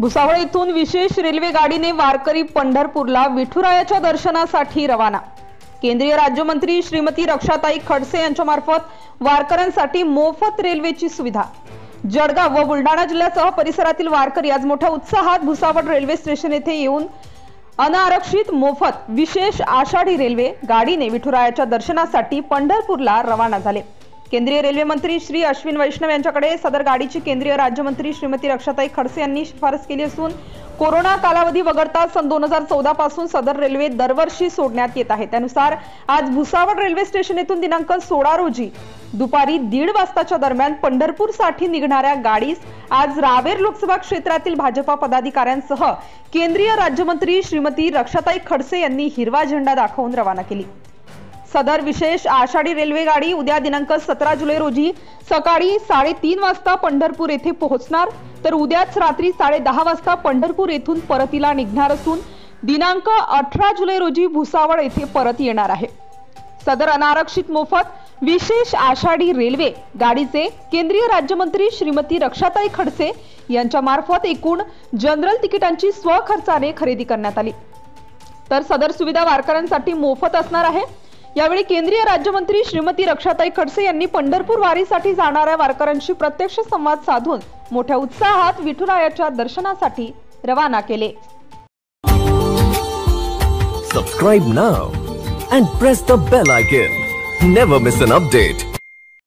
भुसावळ येथून विशेष रेल्वे गाडीने वारकरी पंढरपूरला विठुरायाच्या दर्शनासाठी रवाना। केंद्रीय राज्यमंत्री श्रीमती रक्षाताई खडसे यांच्या मार्फत वारकऱ्यांसाठी मोफत रेल्वेची सुविधा। जळगाव व बुलढाणा जिल्ह्यासह परिसरातील वारकरी आज मोठ्या उत्साहात भुसावळ रेल्वे स्टेशन येथे येऊन अनारक्षित मोफत विशेष आषाढी रेल्वे गाडीने विठुरायाच्या दर्शनासाठी पंढरपूरला रवाना झाले। केंद्रीय रेल्वे मंत्री श्री अश्विन वैष्णव यांच्याकडे सदर गाडीची केंद्रीय राज्यमंत्री श्रीमती रक्षाताई खडसे यांनी शिफारस केली असून कोरोना कालावधी वगळता सन 2014 पासून सदर रेल्वे दरवर्षी सोडण्यात येत आहे। त्यानुसार आज भुसावळ रेल्वे स्टेशन येथून दिनांक 16 रोजी दुपारी 1:30 वाजताच्या दरम्यान पंढरपूरसाठी निघणाऱ्या गाडीस आज रावेर लोकसभा क्षेत्रातील भाजपा पदाधिकाऱ्यांसह केंद्रीय राज्यमंत्री श्रीमती रक्षाताई खडसे यांनी हिरवा झेंडा दाखवून रवाना केली। सदर विशेष आषाढी रेल्वे गाडी उद्या दिनांक 17 जुलै रोजी सकाळी 3:30 वाजता पंढरपूर येथे पोहोचणार, तर उद्याच रात्री 10:30 वाजता पंढरपूर येथून परतीला निघणार असून दिनांक 18 जुलै रोजी भुसावळ येथे परत येणार आहे। सदर अनारक्षित मोफत विशेष आषाढी रेल्वे गाडीचे केंद्रीय राज्यमंत्री श्रीमती रक्षाताई खडसे यांच्या मार्फत एकूण जनरल तिकिटांची स्वखर्चाने खरेदी करण्यात आली, तर सदर सुविधा वारकऱ्यांसाठी मोफत असणार आहे। यावेळी केंद्रीय राज्यमंत्री श्रीमती रक्षाताई खडसे यांनी पंढरपूर वारीसाठी जाणाऱ्या वारकऱ्यांशी प्रत्यक्ष संवाद साधून मोठ्या उत्साहात विठुरायाच्या दर्शनासाठी रवाना केले। Subscribe now and press the bell icon. Never miss an update.